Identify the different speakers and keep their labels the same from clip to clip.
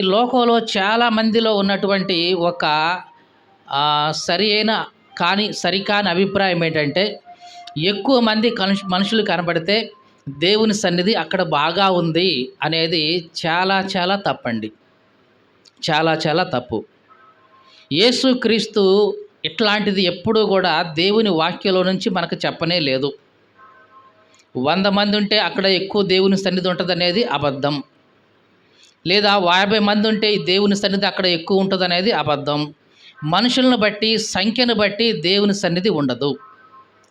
Speaker 1: ఈ లోకంలో చాలా మందిలో ఉన్నటువంటి ఒక సరి అయిన సరికాని అభిప్రాయం ఏంటంటే, ఎక్కువ మంది మనుషులు కనపడితే దేవుని సన్నిధి అక్కడ బాగా ఉంది అనేది చాలా చాలా తప్పండి. చాలా చాలా తప్పు. యేసుక్రీస్తు ఇట్లాంటిది ఎప్పుడూ కూడా దేవుని వాక్యంలో నుంచి మనకు చెప్పనే లేదు. 100 మంది ఉంటే అక్కడ ఎక్కువ దేవుని సన్నిధి ఉంటదనేది అబద్ధం. లేదా 50 మంది ఉంటే ఈ దేవుని సన్నిధి అక్కడ ఎక్కువ ఉంటదనేది అబద్ధం. మనుషులను బట్టి, సంఖ్యను బట్టి దేవుని సన్నిధి ఉండదు.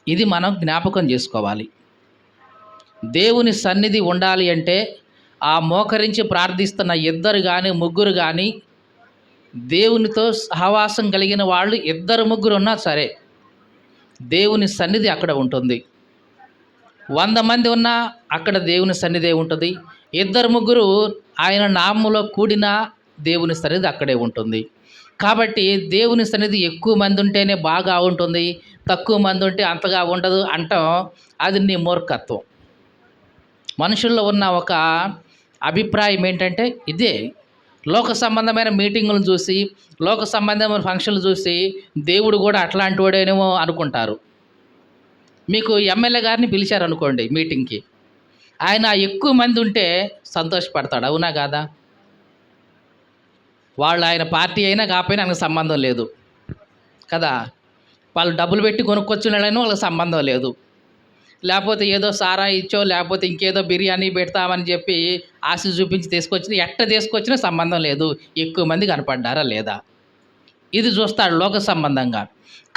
Speaker 1: ఇది మనం జ్ఞాపకం చేసుకోవాలి. దేవుని సన్నిధి ఉండాలి అంటే ఆ మోకరించి ప్రార్థిస్తున్న ఇద్దరు గాని, ముగ్గురు గాని, దేవునితో సహవాసం కలిగిన వాళ్ళు ఇద్దరు ముగ్గురు ఉన్నా సరే దేవుని సన్నిధి అక్కడ ఉంటుంది. 100 మంది ఉన్నా అక్కడ దేవుని సన్నిధే ఉంటుంది. ఇద్దరు ముగ్గురు ఆయన నామములో కూడిన దేవుని సన్నిధి అక్కడే ఉంటుంది. కాబట్టి దేవుని సన్నిధి ఎక్కువ మంది ఉంటేనే బాగా ఉంటుంది, తక్కువ మంది ఉంటే అంతగా ఉండదు అంటాం. అది నీ మూర్ఖత్వం. మనుషుల్లో ఉన్న ఒక అభిప్రాయం ఏంటంటే ఇదే. లోక సంబంధమైన మీటింగులను చూసి, లోక సంబంధమైన ఫంక్షన్లు చూసి దేవుడు కూడా అట్లాంటి వాడేనేమో అనుకుంటారు. మీకు ఎమ్మెల్యే గారిని పిలిచారనుకోండి మీటింగ్కి, ఆయన ఎక్కువ మంది ఉంటే సంతోషపడతాడు, అవునా కాదా? వాళ్ళు ఆయన పార్టీ అయినా కాకపోయినా ఆయనకు సంబంధం లేదు కదా. వాళ్ళు డబ్బులు పెట్టి కొనుక్కొచ్చున్నాడని వాళ్ళకి సంబంధం లేదు. లేకపోతే ఏదో సారా ఇచ్చో, లేకపోతే ఇంకేదో బిర్యానీ పెడతామని చెప్పి ఆశ చూపించి తీసుకొచ్చినా సంబంధం లేదు. ఎక్కువ మంది కనపడ్డారా లేదా, ఇది చూస్తాడు లోక సంబంధంగా.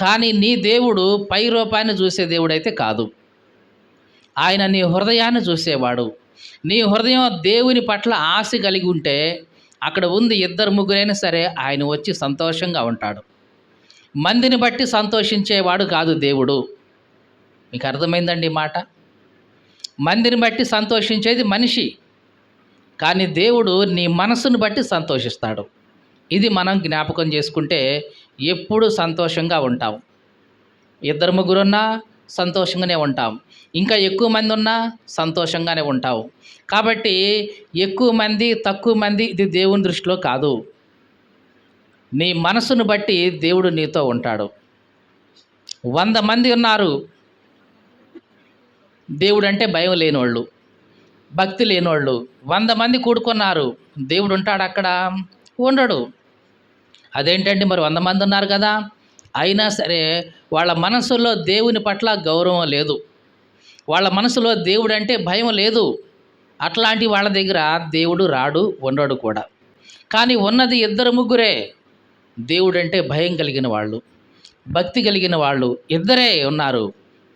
Speaker 1: కానీ నీ దేవుడు పై రూపాన్ని చూసే దేవుడైతే కాదు. ఆయన నీ హృదయాన్ని చూసేవాడు. నీ హృదయం దేవుని పట్ల ఆశ కలిగి ఉంటే అక్కడ ఉంది ఇద్దరు ముగ్గురైనా సరే ఆయన వచ్చి సంతోషంగా ఉంటాడు. మందిని బట్టి సంతోషించేవాడు కాదు దేవుడు. మీకు అర్థమైందండి ఈ మాట? మందిని బట్టి సంతోషించేది మనిషి, కానీ దేవుడు నీ మనసును బట్టి సంతోషిస్తాడు. ఇది మనం జ్ఞాపకం చేసుకుంటే ఎప్పుడు సంతోషంగా ఉంటాం. ఇద్దరు ముగ్గురున్నా సంతోషంగానే ఉంటాం, ఇంకా ఎక్కువ మంది ఉన్నా సంతోషంగానే ఉంటాం. కాబట్టి ఎక్కువ మంది తక్కువ మంది ఇది దేవుని దృష్టిలో కాదు. నీ మనసును బట్టి దేవుడు నీతో ఉంటాడు. 100 మంది ఉన్నారు, దేవుడు అంటే భయం లేనివాళ్ళు, భక్తి లేనివాళ్ళు 100 మంది కూడుకున్నారు, దేవుడు ఉంటాడు అక్కడ? ఉండడు. అదేంటండి మరి 100 మంది ఉన్నారు కదా, అయినా సరే వాళ్ళ మనసులో దేవుని పట్ల గౌరవం లేదు, వాళ్ళ మనసులో దేవుడు అంటే భయం లేదు. అట్లాంటి వాళ్ళ దగ్గర దేవుడు రాడు, ఉండడు కూడా. కానీ ఉన్నది ఇద్దరు ముగ్గురే దేవుడు అంటే భయం కలిగిన వాళ్ళు, భక్తి కలిగిన వాళ్ళు ఇద్దరే ఉన్నారు.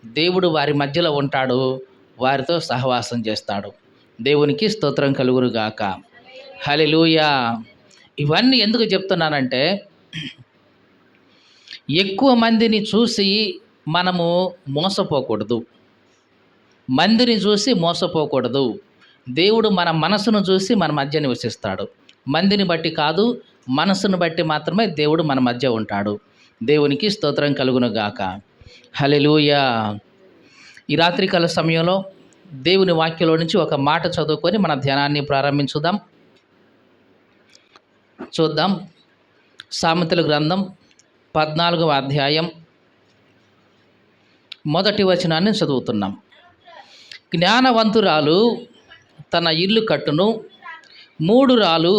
Speaker 1: దేవుడు వారి మధ్యలో ఉంటాడు, వారితో సహవాసం చేస్తాడు. దేవునికి స్తోత్రం కలుగునుగాక. హల్లెలూయా. ఇవన్నీ ఎందుకు చెప్తున్నానంటే, ఎక్కువ మందిని చూసి మనము మోసపోకూడదు. మందిని చూసి మోసపోకూడదు. దేవుడు మన మనసును చూసి మన మధ్య నివసిస్తాడు. మందిని బట్టి కాదు, మనసును బట్టి మాత్రమే దేవుడు మన మధ్య ఉంటాడు. దేవునికి స్తోత్రం కలుగునుగాక. హల్లెలూయా. ఈ రాత్రికాల సమయంలో దేవుని వాక్యంలో నుంచి ఒక మాట చదువుకొని మన ధ్యానాన్ని ప్రారంభించుదాం. చూద్దాం. సామెతల గ్రంథం 14వ అధ్యాయం 1వ వచనాన్ని చదువుతున్నాం. జ్ఞానవంతురాలు తన ఇల్లు కట్టును, మూఢురాలు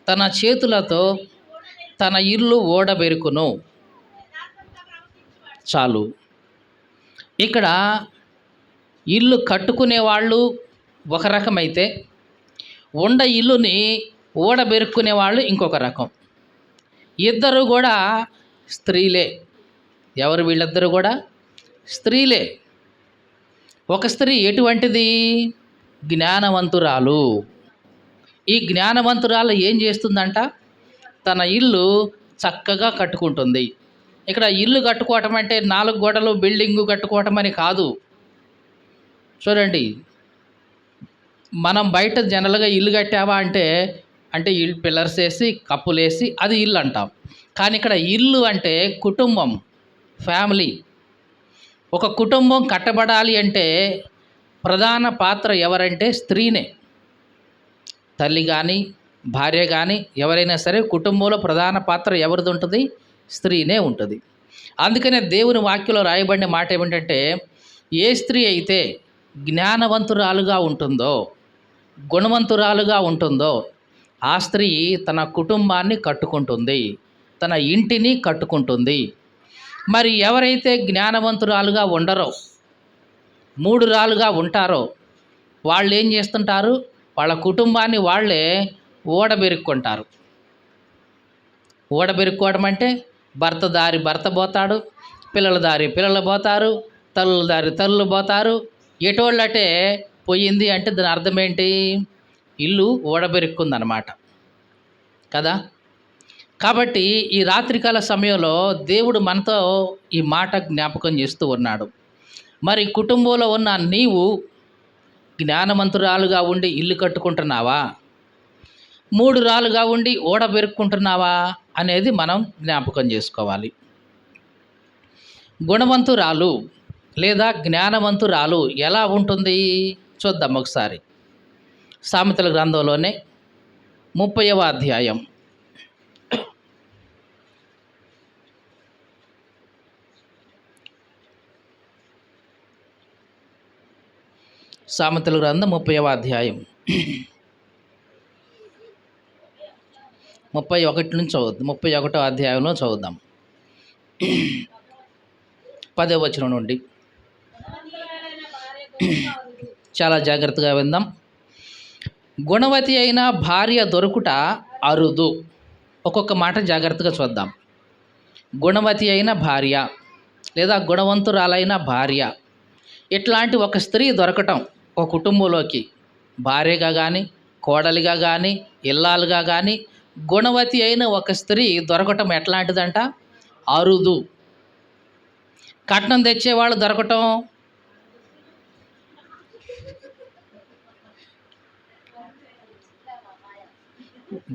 Speaker 1: తన చేతులతో తన ఇల్లు ఓడబెరుకును. చాలు. ఇక్కడ ఇల్లు కట్టుకునే వాళ్ళు ఒక రకమైతే, ఇల్లుని ఓడబెరుక్కునే వాళ్ళు ఇంకొక రకం. ఇద్దరు కూడా స్త్రీలే. ఎవరు వీళ్ళిద్దరూ కూడా? స్త్రీలే. ఒక స్త్రీ ఎటువంటిది? జ్ఞానవంతురాలు. ఈ జ్ఞానవంతురాలు ఏం చేస్తుందంట? తన ఇల్లు చక్కగా కట్టుకుంటుంది. ఇక్కడ ఇల్లు కట్టుకోవటం అంటే 4 గోడలు బిల్డింగు కట్టుకోవటం అని కాదు. చూడండి, మనం బయట జనరల్గా ఇల్లు కట్టావా అంటే ఇల్లు పిల్లర్స్ వేసి కప్పులేసి అది ఇల్లు అంటాం. కానీ ఇక్కడ ఇల్లు అంటే కుటుంబం, ఫ్యామిలీ. ఒక కుటుంబం కట్టబడాలి అంటే ప్రధాన పాత్ర ఎవరంటే స్త్రీనే. తల్లి కానీ, భార్య కానీ ఎవరైనా సరే కుటుంబంలో ప్రధాన పాత్ర ఎవరిది ఉంటుంది? స్త్రీనే ఉంటుంది. అందుకనే దేవుని వాక్యంలో రాయబడిన మాట ఏమిటంటే, ఏ స్త్రీ అయితే జ్ఞానవంతురాలుగా ఉంటుందో, గుణవంతురాలుగా ఉంటుందో, ఆ స్త్రీ తన కుటుంబాన్ని కట్టుకుంటుంది, తన ఇంటిని కట్టుకుంటుంది. మరి ఎవరైతే జ్ఞానవంతురాలుగా ఉండరో, మూఢురాలుగా ఉంటారో, వాళ్ళు ఏం చేస్తుంటారు? వాళ్ళ కుటుంబాన్ని వాళ్ళే ఊడబెరుక్కుంటారు. ఊడబెరుక్కోవడం అంటే భర్త దారి భర్త పోతాడు, పిల్లల దారి పిల్లలు పోతారు, తల్లుల దారి తల్లులు పోతారు. ఎటోళ్ళటే పోయింది అంటే దాని అర్థం ఏంటి? ఇల్లు ఊడబెరుక్కుందనమాట కదా. కాబట్టి ఈ రాత్రికాల సమయంలో దేవుడు మనతో ఈ మాట జ్ఞాపకం చేస్తూ ఉన్నాడు. మరి కుటుంబంలో ఉన్న నీవు జ్ఞానవంతురాలుగా ఉండి ఇల్లు కట్టుకుంటున్నావా? మూఢురాలుగా ఉండి ఊడబెరుక్కుంటున్నావా అనేది మనం జ్ఞాపకం చేసుకోవాలి. గుణవంతురాలు లేదా జ్ఞానవంతురాలు ఎలా ఉంటుంది చూద్దాం ఒకసారి. సామెతల గ్రంథంలోనే 30వ అధ్యాయం సామెతల గ్రంథం 30వ అధ్యాయం 31 నుంచి చదువుతాం. 31వ అధ్యాయంలో చదువుదాం. 10వ వచనం నుండి చాలా జాగ్రత్తగా విందాం. గుణవతి అయిన భార్య దొరుకుట అరుదు. ఒక్కొక్క మాట జాగ్రత్తగా చూద్దాం. గుణవతి అయిన భార్య లేదా గుణవంతురాలైన భార్య, ఇట్లాంటి ఒక స్త్రీ దొరకటం ఒక కుటుంబంలోకి భార్యగా కానీ, కోడలిగా కానీ, ఇల్లాలుగా కానీ గుణవతి అయిన ఒక స్త్రీ దొరకటం ఎట్లాంటిదంట? అరుదు. కట్నం తెచ్చేవాళ్ళు దొరకటం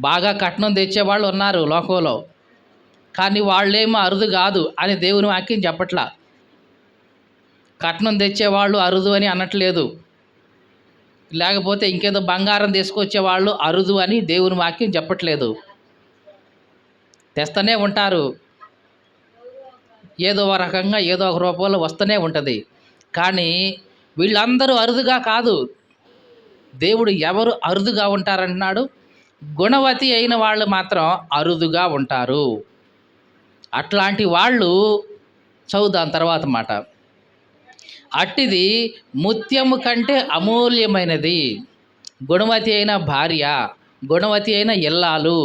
Speaker 1: బాగా కట్నం తెచ్చేవాళ్ళు ఉన్నారు లోకంలో, కానీ వాళ్ళేమో అరుదు కాదు అని దేవుని వాక్యం చెప్పట్లా. కట్నం తెచ్చేవాళ్ళు అరుదు అని అనట్లేదు, లేకపోతే ఇంకేదో బంగారం తీసుకొచ్చేవాళ్ళు అరుదు అని దేవుని వాక్యం చెప్పట్లేదు. తెస్తూనే ఉంటారు, ఏదో ఒక రకంగా ఏదో ఒక రూపంలో వస్తూనే ఉంటుంది. కానీ వీళ్ళందరూ అరుదుగా కాదు. దేవుడు ఎవరు అరుదుగా ఉంటారంటున్నాడు? గుణవతి అయిన వాళ్ళు మాత్రం అరుదుగా ఉంటారు. అట్లాంటి వాళ్ళు చదువుదాం తర్వాత మాట. అట్టిది ముత్యము కంటే అమూల్యమైనది. గుణవతి అయిన భార్య, గుణవతి అయిన ఇల్లాలు,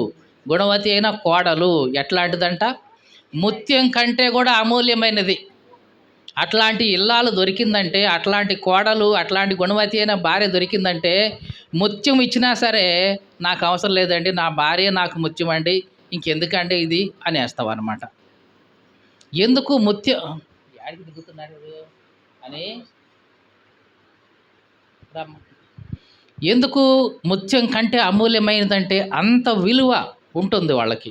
Speaker 1: గుణవతి అయిన కోడలు ఎట్లాంటిదంట? ముత్యం కంటే కూడా అమూల్యమైనది. అట్లాంటి ఇల్లాలు దొరికిందంటే, అట్లాంటి కోడలు, అట్లాంటి గుణవతి అయిన భార్య దొరికిందంటే, ముత్యం ఇచ్చినా సరే నాకు అవసరం లేదండి, నా భార్య నాకు ముత్యం అండి, ఇంకెందుకంటే ఇది అనేస్తావు అనమాట. ఎందుకు ముత్యం యాడికి దిగుతున్నాడు అని ఎందుకు ముత్యం కంటే అమూల్యమైనదంటే అంత విలువ ఉంటుంది వాళ్ళకి.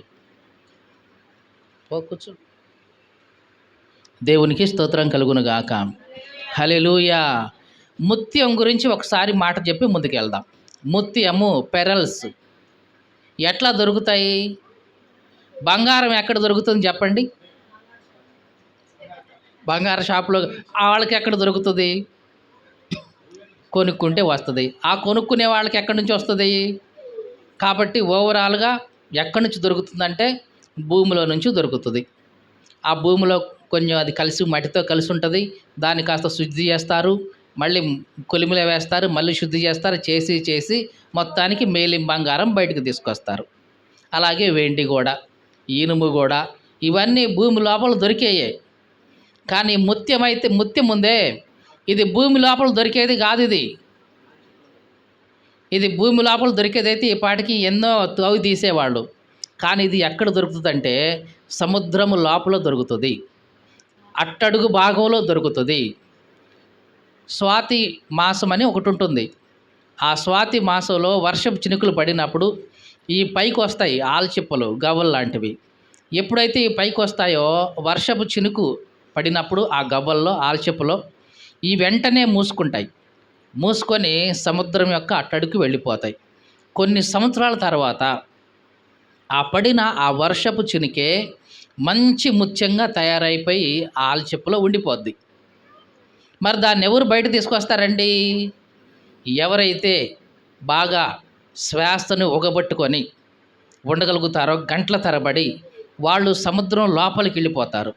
Speaker 1: కూర్చో. దేవునికి స్తోత్రం కలుగును గాక. హల్లెలూయా. ముత్యం గురించి ఒకసారి మాట చెప్పి ముందుకెళ్దాం. ముత్యము, పెరల్స్ ఎట్లా దొరుకుతాయి? బంగారం ఎక్కడ దొరుకుతుంది చెప్పండి? బంగారు షాపులో వాళ్ళకి ఎక్కడ దొరుకుతుంది? కొనుక్కుంటే వస్తుంది. ఆ కొనుక్కునే వాళ్ళకి ఎక్కడి నుంచి వస్తుంది? కాబట్టి ఓవరాల్గా ఎక్కడి నుంచి దొరుకుతుందంటే భూమిలో నుంచి దొరుకుతుంది. ఆ భూమిలో కొంచెం అది కలిసి మట్టితో కలిసి ఉంటుంది, దాన్ని కాస్త శుద్ధి చేస్తారు, మళ్ళీ కొలిమిలో వేస్తారు, మళ్ళీ శుద్ధి చేస్తారు, చేసి మొత్తానికి మేలిం బంగారం బయటకు తీసుకొస్తారు. అలాగే వెండి కూడా, ఇనుము కూడా, ఇవన్నీ భూమి లోపల దొరికేయే. కానీ ముత్యం అయితే, ముత్యం ఉందే, ఇది భూమి లోపల దొరికేది కాదు. ఇది భూమి లోపల దొరికేదైతే ఈ పాటికి ఎన్నో తవ్వి తీసేవాళ్ళు. కానీ ఇది ఎక్కడ దొరుకుతుందంటే సముద్రము లోపల దొరుకుతుంది, అట్టడుగు భాగంలో దొరుకుతుంది. స్వాతి మాసం అని ఒకటి ఉంటుంది. ఆ స్వాతి మాసంలో వర్షపు చినుకులు పడినప్పుడు ఈ పైకి వస్తాయి ఆల్చిప్పలు, గవ్వలు లాంటివి. ఎప్పుడైతే ఈ పైకి వస్తాయో వర్షపు చినుకు పడినప్పుడు ఆ గవ్వల్లో, ఆల్చిప్పలో ఈ వెంటనే మూసుకుంటాయి. మూసుకొని సముద్రం యొక్క అట్టడుగు వెళ్ళిపోతాయి. కొన్ని సంవత్సరాల తర్వాత ఆ పడిన ఆ వర్షపు చినికే మంచి ముత్యంగా తయారైపోయి ఆ ఆల్చిప్పలో ఉండిపోద్ది. మరి దాన్ని ఎవరు బయట తీసుకొస్తారండి? ఎవరైతే బాగా శ్వాసను ఉగబట్టుకొని ఉండగలుగుతారో గంటల తరబడి వాళ్ళు సముద్రం లోపలికి వెళ్ళిపోతారు.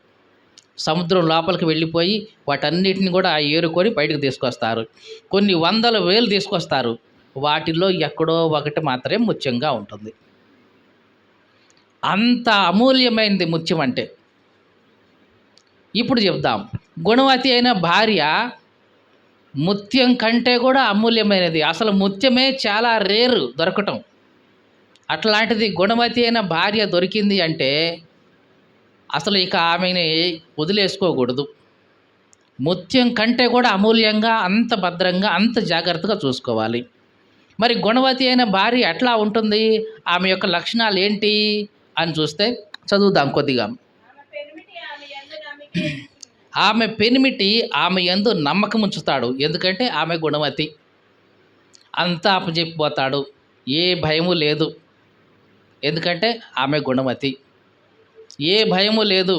Speaker 1: సముద్రం లోపలికి వెళ్ళిపోయి వాటన్నిటిని కూడా ఏరుకొని బయటకు తీసుకొస్తారు. కొన్ని వందల వేలు తీసుకొస్తారు. వాటిలో ఎక్కడో ఒకటి మాత్రమే ముత్యంగా ఉంటుంది. అంత అమూల్యమైనది ముత్యం అంటే. ఇప్పుడు చెప్దాం, గుణవతి అయిన భార్య ముత్యం కంటే కూడా అమూల్యమైనది. అసలు ముత్యమే చాలా రేరు దొరకటం. అట్లాంటిది గుణవతి అయిన భార్య దొరికింది అంటే అసలు ఇక ఆమెని వదిలేసుకోకూడదు. ముత్యం కంటే కూడా అమూల్యంగా, అంత భద్రంగా, అంత జాగ్రత్తగా చూసుకోవాలి. మరి గుణవతి అయిన భార్య ఎట్లా ఉంటుంది, ఆమె యొక్క లక్షణాలు ఏంటి అని చూస్తే చదువుదాం కొద్దిగా. ఆమె పెనిమిటి ఆమె యందు నమ్మకం ఉంచుతాడు. ఎందుకంటే ఆమె గుణవతి. అంతా అప్పచెప్పిపోతాడు. ఏ భయము లేదు. ఎందుకంటే ఆమె గుణవతి. ఏ భయము లేదు.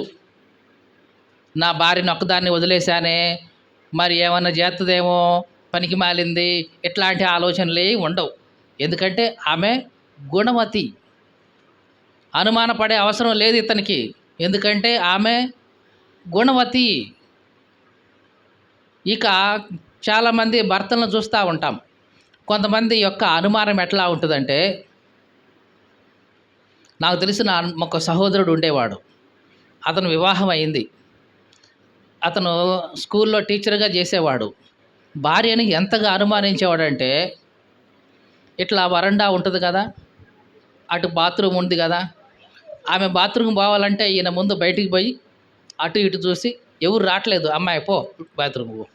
Speaker 1: నా భార్యను ఒక్కదాన్ని వదిలేశానే, మరి ఏమన్నా చేస్తుందేమో, పనికి మాలింది, ఇట్లాంటి ఆలోచనలే ఉండవు. ఎందుకంటే ఆమె గుణవతి. అనుమానపడే అవసరం లేదు ఇతనికి. ఎందుకంటే ఆమె గుణవతి. ఇక చాలామంది భర్తలను చూస్తూ ఉంటాం. కొంతమంది యొక్క అనుమానం ఎట్లా ఉంటుందంటే, నాకు తెలిసిన ఒక సహోదరుడు ఉండేవాడు. అతను వివాహం అయింది. అతను స్కూల్లో టీచర్గా చేసేవాడు. భార్యని ఎంతగా అనుమానించేవాడంటే, ఇట్లా వరండా ఉంటుంది కదా, అటు బాత్రూమ్ ఉంది కదా, ఆమె బాత్రూమ్ పోవాలంటే ఈయన ముందు బయటికి పోయి అటు ఇటు చూసి, ఎవరు రావట్లేదు అమ్మాయి పో బాత్రూమ్ పో.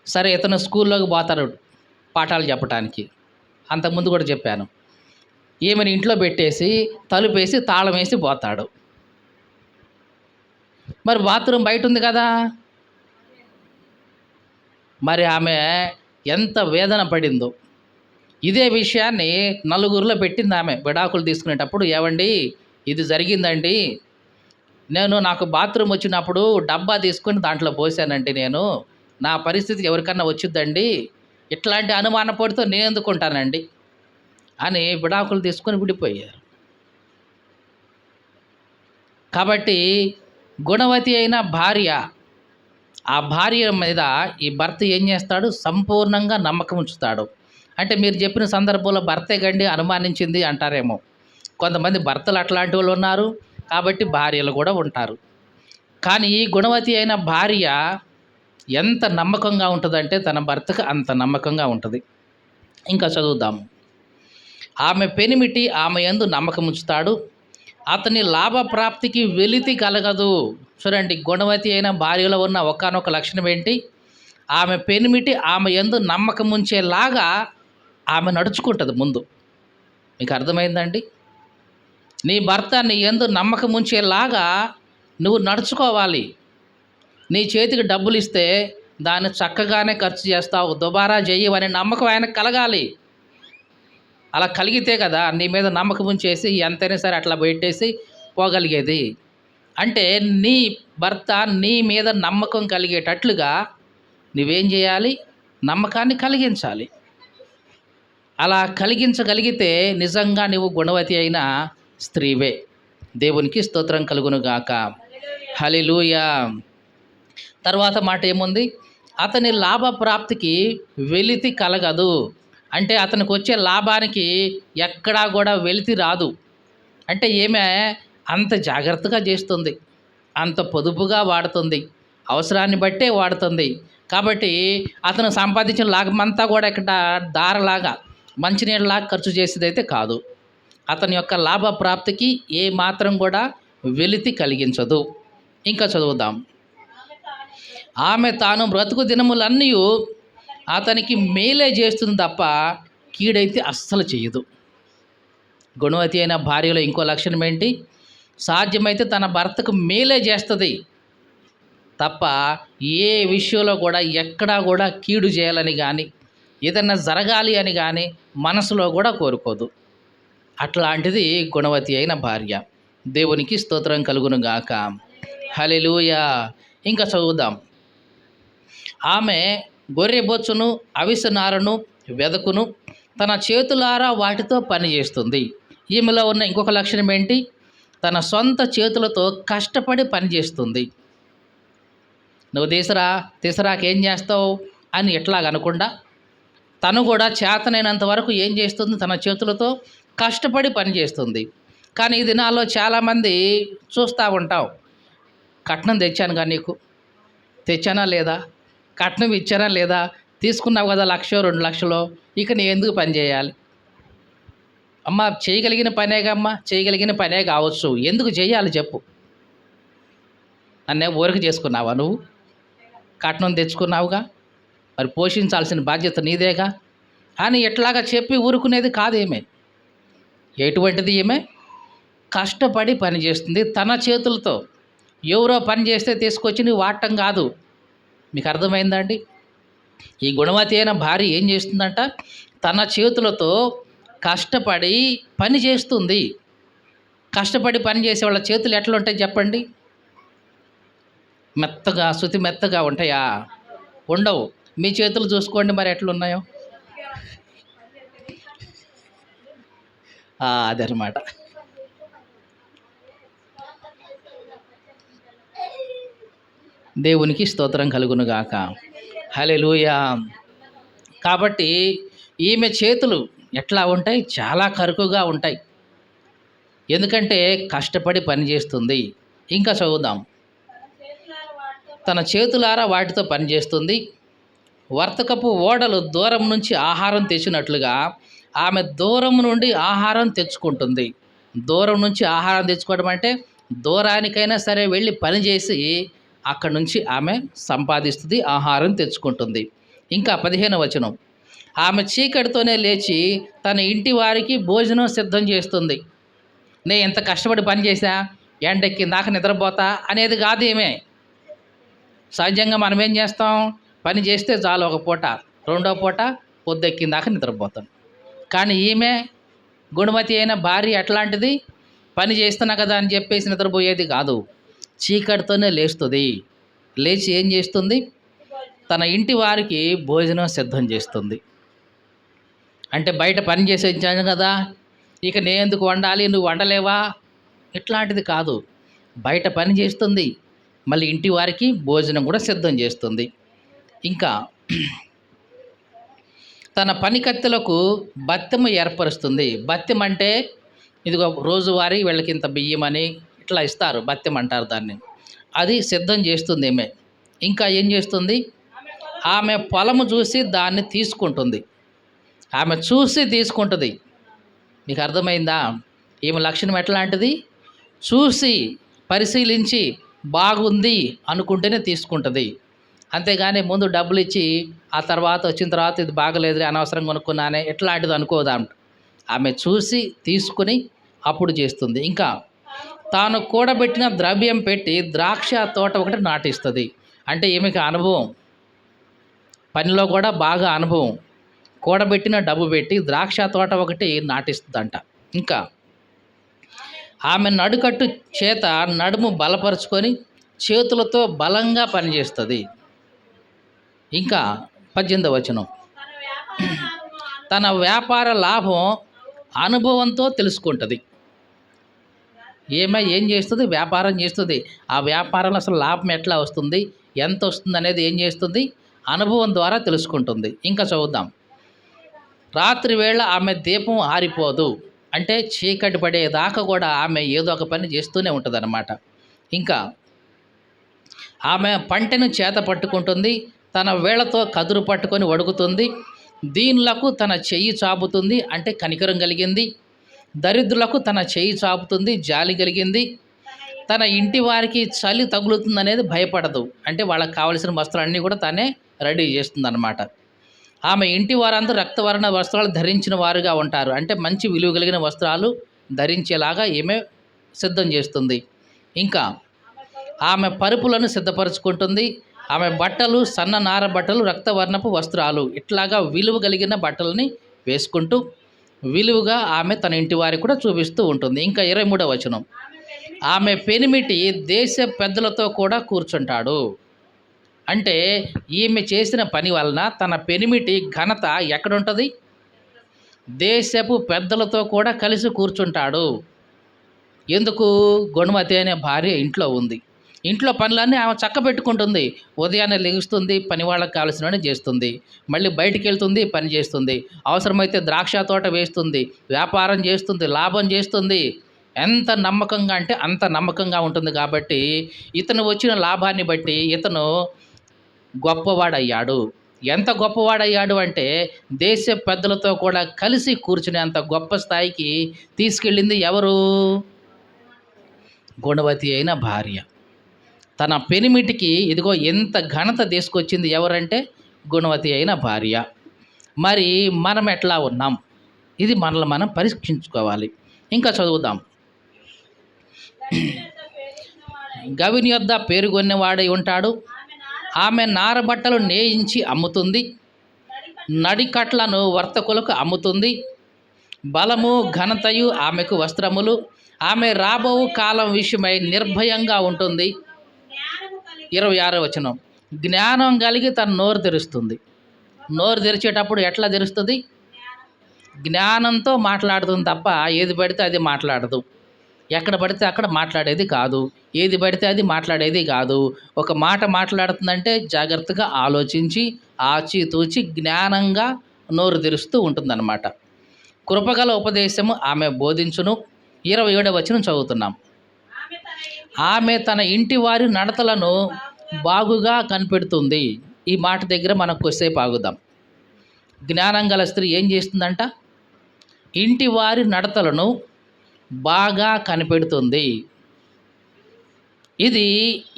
Speaker 1: సరే, ఇతను స్కూల్లోకి పోతాడు పాఠాలు చెప్పడానికి. అంతకుముందు కూడా చెప్పాను. ఈమెను ఇంట్లో పెట్టేసి తలుపేసి తాళం వేసి పోతాడు. మరి బాత్రూమ్ బయట ఉంది కదా, మరి ఆమె ఎంత వేదన పడిందో. ఇదే విషయాన్ని నలుగురిలో పెట్టింది ఆమె విడాకులు తీసుకునేటప్పుడు. ఏవండి, ఇది జరిగిందండి, నాకు బాత్రూమ్ వచ్చినప్పుడు డబ్బా తీసుకొని దాంట్లో పోసానండి, నా పరిస్థితి ఎవరికన్నా వచ్చిద్దండి, ఇట్లాంటి అనుమానపడితో నేను ఎందుకుంటానండి అని విడాకులు తీసుకొని విడిపోయారు. కాబట్టి గుణవతి అయిన భార్య, ఆ భార్య మీద ఈ భర్త ఏం చేస్తాడు, సంపూర్ణంగా నమ్మకం ఉంచుతాడు. అంటే మీరు చెప్పిన సందర్భంలో భర్తే గండి అనుమానించింది అంటారేమో. కొంతమంది భర్తలు అట్లాంటి వాళ్ళు ఉన్నారు, కాబట్టి భార్యలు కూడా ఉంటారు. కానీ ఈ గుణవతి అయిన భార్య ఎంత నమ్మకంగా ఉంటుందంటే తన భర్తకు అంత నమ్మకంగా ఉంటుంది. ఇంకా చదువుదాము. ఆమె పెనిమిటి ఆమె యందు నమ్మకం ఉంచుతాడు, అతని లాభప్రాప్తికి వెలితి కలగదు. చూడండి, గుణవతి అయిన భార్యలో ఉన్న ఒకానొక లక్షణం ఏంటి, ఆమె పెనిమిటి ఆమె యందు నమ్మకం ఉంచేలాగా ఆమె నడుచుకుంటుంది ముందు. మీకు అర్థమైందండి? నీ భర్త నీ యందు నమ్మకం ఉంచేలాగా నువ్వు నడుచుకోవాలి. నీ చేతికి డబ్బులు ఇస్తే దాన్ని చక్కగానే ఖర్చు చేస్తావు, దుబారా చెయ్యవనే నమ్మకం ఆయనకు కలగాలి. అలా కలిగితే కదా నీ మీద నమ్మకం ఉంచేసి ఎంతైనా సరే అట్లా పెట్టేసి పోగలిగేది. అంటే నీ భర్త నీ మీద నమ్మకం కలిగేటట్లుగా నువ్వేం చేయాలి, నమ్మకాన్ని కలిగించాలి. అలా కలిగించగలిగితే నిజంగా నువ్వు గుణవతి అయిన స్త్రీవే. దేవునికి స్తోత్రం కలుగునుగాక. హల్లెలూయా. తర్వాత మాట ఏముంది, అతని లాభప్రాప్తికి వెలితి కలగదు. అంటే అతనికి వచ్చే లాభానికి ఎక్కడా కూడా వెలితి రాదు. అంటే ఈమె అంత జాగ్రత్తగా చేస్తుంది, అంత పొదుపుగా వాడుతుంది, అవసరాన్ని బట్టే వాడుతుంది. కాబట్టి అతను సంపాదించిన లాభమంతా కూడా ఇక్కడ దారలాగా మంచినీళ్ళలాగా ఖర్చు చేసేదైతే కాదు. అతని యొక్క లాభ ప్రాప్తికి ఏ మాత్రం కూడా వెలితి కలిగించదు. ఇంకా చదువుదాం. ఆమె తాను బ్రతుకు దినములన్నీ అతనికి మేలే చేస్తుంది తప్ప కీడైతే అస్సలు చేయదు. గుణవతి అయిన భార్యలో ఇంకో లక్షణం ఏంటి, సాధ్యమైతే తన భర్తకు మేలే చేస్తుంది తప్ప ఏ విషయంలో కూడా ఎక్కడా కూడా కీడు చేయాలని కానీ, ఏదన్నా జరగాలి అని కానీ మనసులో కూడా కోరుకోదు. అట్లాంటిది గుణవతి అయిన భార్య. దేవునికి స్తోత్రం కలుగును గాక. హల్లెలూయా. ఇంకా చదువుదాం. ఆమె గొర్రెబొచ్చును అవిసె నారను వెదకును తన చేతులారా వాటితో పని చేస్తుంది. ఈమెలో ఉన్న ఇంకొక లక్షణం ఏంటి? తన సొంత చేతులతో కష్టపడి పని చేస్తుంది. నువ్వు తీసరాకేం చేస్తావు అని ఎట్లాగ అనకుండా తను కూడా చేతనైనంత వరకు ఏం చేస్తుంది? తన చేతులతో కష్టపడి పని చేస్తుంది. కానీ ఈ దినాల్లో చాలామంది చూస్తూ ఉంటాం, కట్నం తెచ్చానుగా నీకు, తెచ్చానా లేదా, కట్నం ఇచ్చానా లేదా, తీసుకున్నావు కదా 1,00,000 2,00,000, ఇక నేను ఎందుకు పని చేయాలి? అమ్మ చేయగలిగిన పనేగా అమ్మ, చేయగలిగిన పనే కావచ్చు, ఎందుకు చేయాలి చెప్పు? నన్నే ఊరికి చేసుకున్నావా నువ్వు? కట్నం తెచ్చుకున్నావుగా, మరి పోషించాల్సిన బాధ్యత నీదేగా అని ఎట్లాగా చెప్పి ఊరుకునేది కాదేమే. ఎటువంటిది ఈమె? కష్టపడి పని చేస్తుంది తన చేతులతో. ఎవరో పని చేస్తే తీసుకొచ్చి నువ్వు వాడటం కాదు. మీకు అర్థమైందా అండి? ఈ గుణవతి అయిన భార్య ఏం చేస్తుందంట? తన చేతులతో కష్టపడి పని చేస్తుంది. కష్టపడి పని చేసే వాళ్ళ చేతులు ఎట్లా ఉంటాయి చెప్పండి? మెత్తగా, శృతి మెత్తగా ఉంటాయా? ఉండవు. మీ చేతులు చూసుకోండి మరి ఎట్లున్నాయో. అదనమాట. దేవునికి స్తోత్రం కలుగునుగాక. హల్లెలూయా. కాబట్టి ఈమె చేతులు ఎట్లా ఉంటాయి? చాలా కరుకుగా ఉంటాయి. ఎందుకంటే కష్టపడి పని చేస్తుంది. ఇంకా చదువుదాం. తన చేతులారా వాటితో పనిచేస్తుంది. వర్తకపు ఓడలు దూరం నుంచి ఆహారం తెచ్చినట్లుగా ఆమె దూరం నుండి ఆహారం తెచ్చుకుంటుంది. దూరం నుంచి ఆహారం తెచ్చుకోవడం అంటే దూరానికైనా సరే వెళ్ళి పని చేసి అక్కడి నుంచి ఆమె సంపాదిస్తుంది, ఆహారం తెచ్చుకుంటుంది. ఇంకా 15వ వచనం. ఆమె చీకటితోనే లేచి తన ఇంటి వారికి భోజనం సిద్ధం చేస్తుంది. నేను ఎంత కష్టపడి పని చేశా, ఎండెక్కిందాక నిద్రపోతా అనేది కాదు ఈమె. సహజంగా మనం ఏం చేస్తాం? పని చేస్తే చాలు ఒక పూట, రెండో పూట పొద్దెక్కిందాక నిద్రపోతాం. కానీ ఈమె గుణవతి అయిన భార్య ఎట్లాంటిది? పని చేస్తున్నా కదా అని చెప్పేసి నిద్రపోయేది కాదు. చీకటితోనే లేస్తుంది. లేచి ఏం చేస్తుంది? తన ఇంటి వారికి భోజనం సిద్ధం చేస్తుంది. అంటే బయట పని చేసి వచ్చాను కదా, ఇక నేను ఎందుకు వండాలి, నువ్వు వండలేవా, ఇట్లాంటిది కాదు. బయట పని చేస్తుంది, మళ్ళీ ఇంటి వారికి భోజనం కూడా సిద్ధం చేస్తుంది. ఇంకా తన పనికత్తెలకు భత్యము ఏర్పరుస్తుంది. భత్యం అంటే ఇదిగో రోజువారీ వీళ్ళకి ఇంత బియ్యం అని ఇట్లా ఇస్తారు, భత్యం అంటారు దాన్ని. అది సిద్ధం చేస్తుంది ఈమె. ఇంకా ఏం చేస్తుంది? ఆమె పొలము చూసి దాన్ని తీసుకుంటుంది. ఆమె చూసి తీసుకుంటుంది. మీకు అర్థమైందా? ఈమె లక్షణం ఎట్లాంటిది? చూసి పరిశీలించి బాగుంది అనుకుంటేనే తీసుకుంటుంది. అంతేగాని ముందు డబ్బులు ఇచ్చి ఆ తర్వాత వచ్చిన తర్వాత ఇది బాగలేదులే, అనవసరం కొనుక్కున్నానే, ఎట్లాంటిది అనుకోదాం. ఆమె చూసి తీసుకుని అప్పుడు చేస్తుంది. ఇంకా తాను కూడబెట్టిన ద్రవ్యం పెట్టి ద్రాక్ష తోట ఒకటి నాటిస్తుంది. అంటే ఈమెకి అనుభవం, పనిలో కూడా బాగా అనుభవం. కూడబెట్టిన డబ్బు పెట్టి ద్రాక్ష తోట ఒకటి నాటిస్తుందంట. ఇంకా ఆమె నడుకట్టు చేత నడుము బలపరుచుకొని చేతులతో బలంగా పనిచేస్తుంది. ఇంకా 18వ వచనం. తన వ్యాపార లాభం అనుభవంతో తెలుసుకుంటుంది. ఏం చేస్తుంది? వ్యాపారం చేస్తుంది. ఆ వ్యాపారంలో అసలు లాభం ఎట్లా వస్తుంది, ఎంత వస్తుంది అనేది ఏం చేస్తుంది? అనుభవం ద్వారా తెలుసుకుంటుంది. ఇంకా చదువుదాం. రాత్రి వేళ ఆమె దీపం ఆరిపోదు. అంటే చీకటి పడేదాకా కూడా ఆమె ఏదో ఒక పని చేస్తూనే ఉంటుంది అన్నమాట. ఇంకా ఆమె పంటను చేత పట్టుకుంటుంది. తన వేళ్లతో కదురు పట్టుకొని వడుకుతుంది. దీనులకు తన చెయ్యి చాపుతుంది, అంటే కనికరం కలిగింది. దరిద్రులకు తన చెయ్యి చాపుతుంది, జాలి కలిగింది. తన ఇంటి వారికి చలి తగులుతుంది అనేది భయపడదు. అంటే వాళ్ళకి కావలసిన వస్త్రాలన్నీ కూడా తానే రెడీ చేస్తుంది అన్నమాట. ఆమె ఇంటి వారందరూ రక్తవర్ణ వస్త్రాలు ధరించిన వారుగా ఉంటారు. అంటే మంచి విలువ కలిగిన వస్త్రాలు ధరించేలాగా ఈమె సిద్ధం చేస్తుంది. ఇంకా ఆమె పరుపులను సిద్ధపరచుకుంటుంది. ఆమె బట్టలు సన్న నార బట్టలు, రక్తవర్ణపు వస్త్రాలు, ఇట్లాగా విలువ కలిగిన బట్టలని వేసుకుంటూ విలువగా ఆమె తన ఇంటి వారికి కూడా చూపిస్తూ ఉంటుంది. ఇంకా 23వ వచనం, ఆమె పెనిమిటి దేశ పెద్దలతో కూడా కూర్చుంటాడు. అంటే ఈమె చేసిన పని వలన తన పెనిమిటి ఘనత ఎక్కడుంటుంది? దేశపు పెద్దలతో కూడా కలిసి కూర్చుంటాడు. ఎందుకు? గుణవతి అనే భార్య ఇంట్లో ఉంది. ఇంట్లో పనులన్నీ ఆమె చక్కబెట్టుకుంటుంది. ఉదయాన్నే లెగుస్తుంది, పని వాళ్ళకి కావాల్సినవన్నీ చేస్తుంది. మళ్ళీ బయటికి వెళ్తుంది, పని చేస్తుంది. అవసరమైతే ద్రాక్ష తోట వేస్తుంది, వ్యాపారం చేస్తుంది, లాభం చేస్తుంది. ఎంత నమ్మకంగా అంటే అంత నమ్మకంగా ఉంటుంది. కాబట్టి ఇతను వచ్చిన లాభాన్ని బట్టి ఇతను గొప్పవాడయ్యాడు. ఎంత గొప్పవాడయ్యాడు అంటే దేశ పెద్దలతో కూడా కలిసి కూర్చునేంత గొప్ప స్థాయికి తీసుకెళ్ళింది ఎవరు? గుణవతి అయిన భార్య. తన పెనిమిటికి ఇదిగో ఎంత ఘనత తీసుకొచ్చింది ఎవరంటే గుణవతి అయిన భార్య. మరి మనం ఎట్లా ఉన్నాం? ఇది మనల్ని మనం పరీక్షించుకోవాలి. ఇంకా చదువుదాం. గవిని యొద్ద పేరుగొన్నవాడై ఉంటాడు. ఆమె నారబట్టలు నేయించి అమ్ముతుంది, నడికట్లను వర్తకులకు అమ్ముతుంది. బలము ఘనతయు ఆమెకు వస్త్రములు. ఆమె రాబో కాలం విషయమై నిర్భయంగా ఉంటుంది. 26వ వచనం, జ్ఞానం కలిగి తన నోరు తెరుస్తుంది. నోరు తెరిచేటప్పుడు ఎట్లా తెరుస్తుంది? జ్ఞానంతో మాట్లాడుతుంది తప్ప ఏది పడితే అది మాట్లాడదు. ఎక్కడ పడితే అక్కడ మాట్లాడేది కాదు, ఏది పడితే అది మాట్లాడేది కాదు. ఒక మాట మాట్లాడుతుందంటే జాగ్రత్తగా ఆలోచించి ఆచితూచి జ్ఞానంగా నోరు తెరుస్తూ ఉంటుందన్నమాట. కృపగల ఉపదేశము ఆమె బోధించును. 27వ వచనం చదువుతున్నాం. ఆమె తన ఇంటి వారి నడతలను బాగుగా కనిపెడుతుంది. ఈ మాట దగ్గర మనం కొద్దిసేపు ఆగుదాం. జ్ఞానం గల స్త్రీ ఏం చేస్తుందంట? ఇంటి వారి నడతలను బాగా కనిపెడుతుంది. ఇది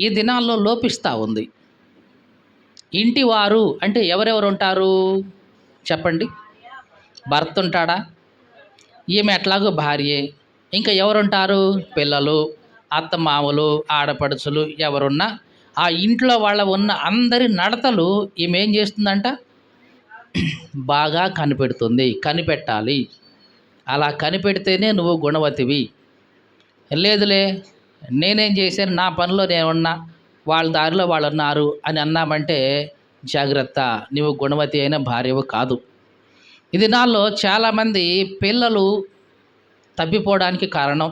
Speaker 1: ఈ దినాల్లో లోపిస్తూ ఉంది. ఇంటివారు అంటే ఎవరెవరు ఉంటారు చెప్పండి? భర్త ఉంటాడా? ఈమె ఎట్లాగో భార్యే. ఇంకా ఎవరుంటారు? పిల్లలు, అత్తమామలు, ఆడపడుచులు ఎవరున్నా ఆ ఇంట్లో వాళ్ళ ఉన్న అందరి నడతలు ఈమె ఏం చేస్తుందంట? బాగా కనిపెడుతుంది. కనిపెట్టాలి. అలా కనిపెడితేనే నువ్వు గుణవతివి. లేదులే నేనేం చేశాను, నా పనిలో నేనున్నా, వాళ్ళ దారిలో వాళ్ళు ఉన్నారు అని అన్నామంటే జాగ్రత్త, నువ్వు గుణవతి అయిన భార్యవు కాదు. ఈ దినాల్లో చాలామంది పిల్లలు తప్పిపోవడానికి కారణం,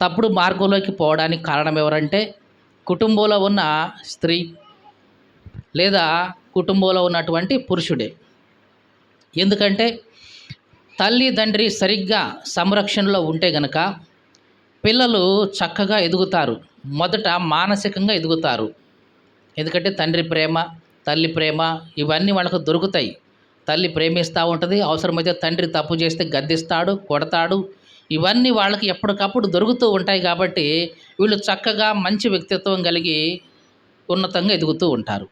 Speaker 1: తప్పుడు మార్గంలోకి పోవడానికి కారణం ఎవరంటే కుటుంబంలో ఉన్న స్త్రీ లేదా కుటుంబంలో ఉన్నటువంటి పురుషుడే. ఎందుకంటే తల్లి తండ్రి సరిగ్గా సంరక్షణలో ఉంటే గనక పిల్లలు చక్కగా ఎదుగుతారు. మొదట మానసికంగా ఎదుగుతారు. ఎందుకంటే తండ్రి ప్రేమ, తల్లి ప్రేమ ఇవన్నీ వాళ్ళకు దొరుకుతాయి. తల్లి ప్రేమిస్తూ ఉంటుంది, అవసరమైతే తండ్రి తప్పు చేస్తే గద్దిస్తాడు, కొడతాడు. ఇవన్నీ వాళ్ళకి ఎప్పటికప్పుడు దొరుకుతూ ఉంటాయి. కాబట్టి వీళ్ళు చక్కగా మంచి వ్యక్తిత్వం కలిగి ఉన్నతంగా ఎదుగుతూ ఉంటారు.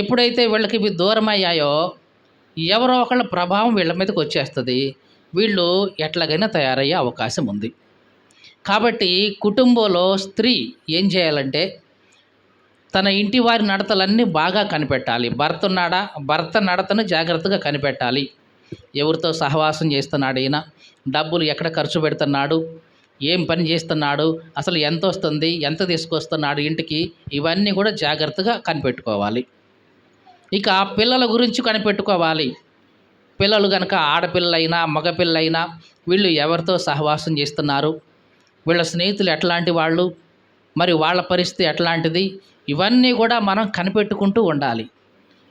Speaker 1: ఎప్పుడైతే వీళ్ళకి ఇవి దూరం అయ్యాయో ఎవరో ఒకళ్ళ ప్రభావం వీళ్ళ మీదకి వచ్చేస్తుంది. వీళ్ళు ఎట్లాగైనా తయారయ్యే అవకాశం ఉంది. కాబట్టి కుటుంబంలో స్త్రీ ఏం చేయాలంటే తన ఇంటి వారి నడతలన్నీ బాగా కనిపెట్టాలి. భర్త ఉన్నాడా? భర్త నడతను జాగ్రత్తగా కనిపెట్టాలి. ఎవరితో సహవాసం చేస్తున్నాడు ఈయన, డబ్బులు ఎక్కడ ఖర్చు పెడుతున్నాడు, ఏం పని చేస్తున్నాడు, అసలు ఎంత వస్తుంది, ఎంత తీసుకొస్తున్నాడు ఇంటికి, ఇవన్నీ కూడా జాగ్రత్తగా కనిపెట్టుకోవాలి. ఇక పిల్లల గురించి కనిపెట్టుకోవాలి. పిల్లలు కనుక ఆడపిల్లలైనా మగపిల్లలైనా వీళ్ళు ఎవరితో సహవాసం చేస్తున్నారు, వీళ్ళ స్నేహితులు ఎట్లాంటి వాళ్ళు, మరి వాళ్ళ పరిస్థితి ఎట్లాంటిది, ఇవన్నీ కూడా మనం కనిపెట్టుకుంటూ ఉండాలి.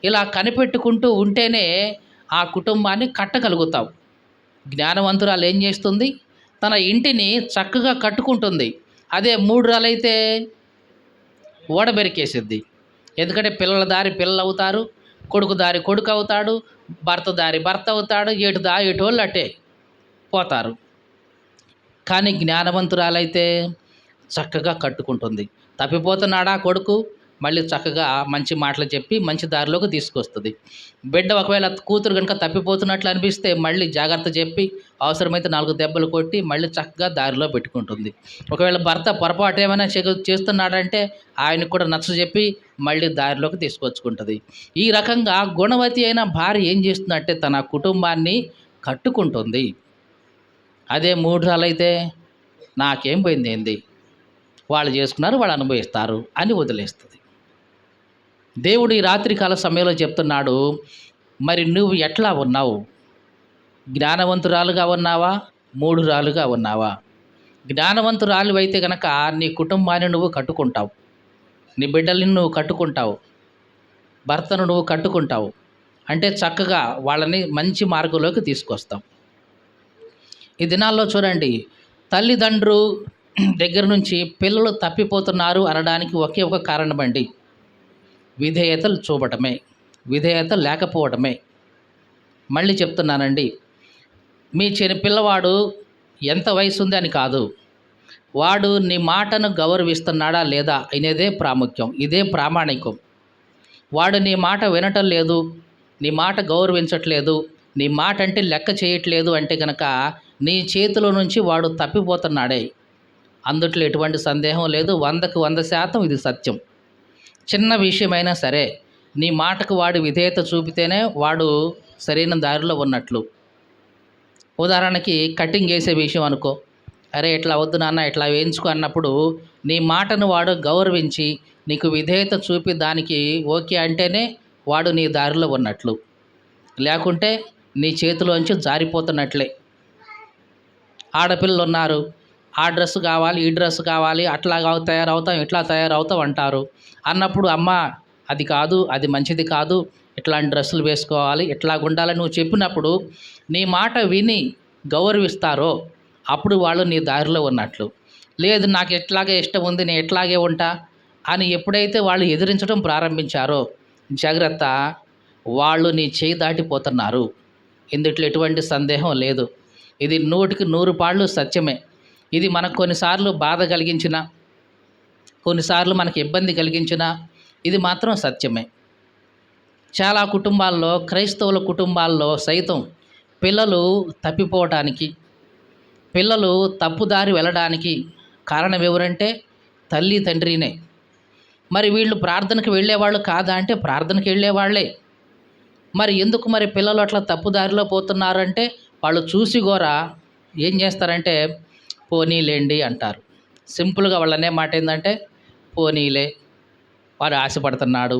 Speaker 1: ఇలా కనిపెట్టుకుంటూ ఉంటేనే ఆ కుటుంబాన్ని కట్టగలుగుతాం. జ్ఞానవంతురాలు ఏం చేస్తుంది? తన ఇంటిని చక్కగా కట్టుకుంటుంది. అదే మూఢురాలైతే ఓడబెరికేసిద్ది. ఎందుకంటే పిల్లల దారి పిల్లలు అవుతారు, కొడుకు దారి కొడుకు అవుతాడు, భర్త దారి భర్త అవుతాడు, ఎటోళ్ళు అట్టే పోతారు. కానీ జ్ఞానవంతురాలైతే చక్కగా కట్టుకుంటుంది. తప్పిపోతున్నాడా కొడుకు, మళ్ళీ చక్కగా మంచి మాటలు చెప్పి మంచి దారిలోకి తీసుకొస్తుంది. బిడ్డ ఒకవేళ కూతురు కనుక తప్పిపోతున్నట్లు అనిపిస్తే మళ్ళీ జాగ్రత్త చెప్పి అవసరమైతే 4 దెబ్బలు కొట్టి మళ్ళీ చక్కగా దారిలో పెట్టుకుంటుంది. ఒకవేళ భర్త పొరపాటు ఏమైనా చేస్తున్నాడంటే ఆయనకు కూడా నచ్చజెప్పి మళ్ళీ దారిలోకి తీసుకొచ్చుకుంటుంది. ఈ రకంగా గుణవతి అయిన భార్య ఏం చేస్తుందంటే తన కుటుంబాన్ని కట్టుకుంటుంది. అదే మూఢురాలైతే నాకేం పోయిందేంది, వాళ్ళు చేసుకున్నారు, వాళ్ళు అనుభవిస్తారు అని వదిలేస్తుంది. దేవుడు ఈ రాత్రికాల సమయంలో చెప్తున్నాడు, మరి నువ్వు ఎట్లా ఉన్నావు? జ్ఞానవంతురాలుగా ఉన్నావా? మూఢురాలుగా ఉన్నావా? జ్ఞానవంతురాలు అయితే గనక నీ కుటుంబాన్ని నువ్వు కట్టుకుంటావు, నీ బిడ్డల్ని నువ్వు కట్టుకుంటావు, భర్తను నువ్వు కట్టుకుంటావు. అంటే చక్కగా వాళ్ళని మంచి మార్గంలోకి తీసుకొస్తావు. ఈ దినాల్లో చూడండి, తల్లిదండ్రులు దగ్గర నుంచి పిల్లలు తప్పిపోతున్నారు అనడానికి ఒకే ఒక కారణం అండి, విధేయతలు చూపటమే, విధేయత లేకపోవటమే. మళ్ళీ చెప్తున్నానండి, మీ పిల్లవాడు ఎంత వయసు ఉంది అని కాదు, వాడు నీ మాటను గౌరవిస్తున్నాడా లేదా అనేదే ప్రాముఖ్యం, ఇదే ప్రామాణికం. వాడు నీ మాట వినటం లేదు, నీ మాట గౌరవించట్లేదు, నీ మాట అంటే లెక్క చేయట్లేదు అంటే కనుక నీ చేతిలో నుంచి వాడు తప్పిపోతున్నాడే. అందుట్లో ఎటువంటి సందేహం లేదు, 100కి 100% ఇది సత్యం. చిన్న విషయమైనా సరే నీ మాటకు వాడు విధేయత చూపితేనే వాడు సరైన దారిలో ఉన్నట్లు. ఉదాహరణకి కటింగ్ చేసే విషయం అనుకో, అరే ఇట్లా వద్దు నాన్న ఇట్లా వేయించుకో అన్నప్పుడు నీ మాటను వాడు గౌరవించి నీకు విధేయత చూపి దానికి ఓకే అంటేనే వాడు నీ దారిలో ఉన్నట్లు, లేకుంటే నీ చేతిలోంచి జారిపోతున్నట్లే. ఆడపిల్లలు ఉన్నారు, ఆ డ్రెస్ కావాలి, ఈ డ్రెస్ కావాలి, అట్లా తయారవుతాం, ఇట్లా తయారవుతాం అంటారు. అన్నప్పుడు అమ్మ అది కాదు, అది మంచిది కాదు, ఇట్లాంటి డ్రెస్సులు వేసుకోవాలి, ఇట్లా ఉండాలని నువ్వు చెప్పినప్పుడు నీ మాట విని గౌరవిస్తారో అప్పుడు వాళ్ళు నీ దారిలో ఉన్నట్లు. లేదు నాకు ఎట్లాగే ఇష్టం ఉంది, నేను ఎట్లాగే ఉంటా అని ఎప్పుడైతే వాళ్ళు ఎదిరించడం ప్రారంభించారో జాగ్రత్త, వాళ్ళు నీ చేయి దాటిపోతున్నారు. ఇందుట్లో ఎటువంటి సందేహం లేదు. ఇది 100కి 100 పాళ్ళు సత్యమే. ఇది మనకు కొన్నిసార్లు బాధ కలిగించిన, కొన్నిసార్లు మనకు ఇబ్బంది కలిగించిన ఇది మాత్రం సత్యమే. చాలా కుటుంబాల్లో, క్రైస్తవుల కుటుంబాల్లో సైతం పిల్లలు తప్పిపోవటానికి, పిల్లలు తప్పుదారి వెళ్ళడానికి కారణం ఎవరంటే తల్లి తండ్రినే. మరి వీళ్ళు ప్రార్థనకు వెళ్ళేవాళ్ళు కాదా అంటే ప్రార్థనకు వెళ్ళేవాళ్లే. మరి ఎందుకు మరి పిల్లలు అట్లా తప్పుదారిలో పోతున్నారంటే వాళ్ళు చూసి కూడా ఏం చేస్తారంటే పోనీలేండి అంటారు. సింపుల్గా వాళ్ళనే మాట ఏంటంటే పోనీలే, వాడు ఆశపడుతున్నాడు,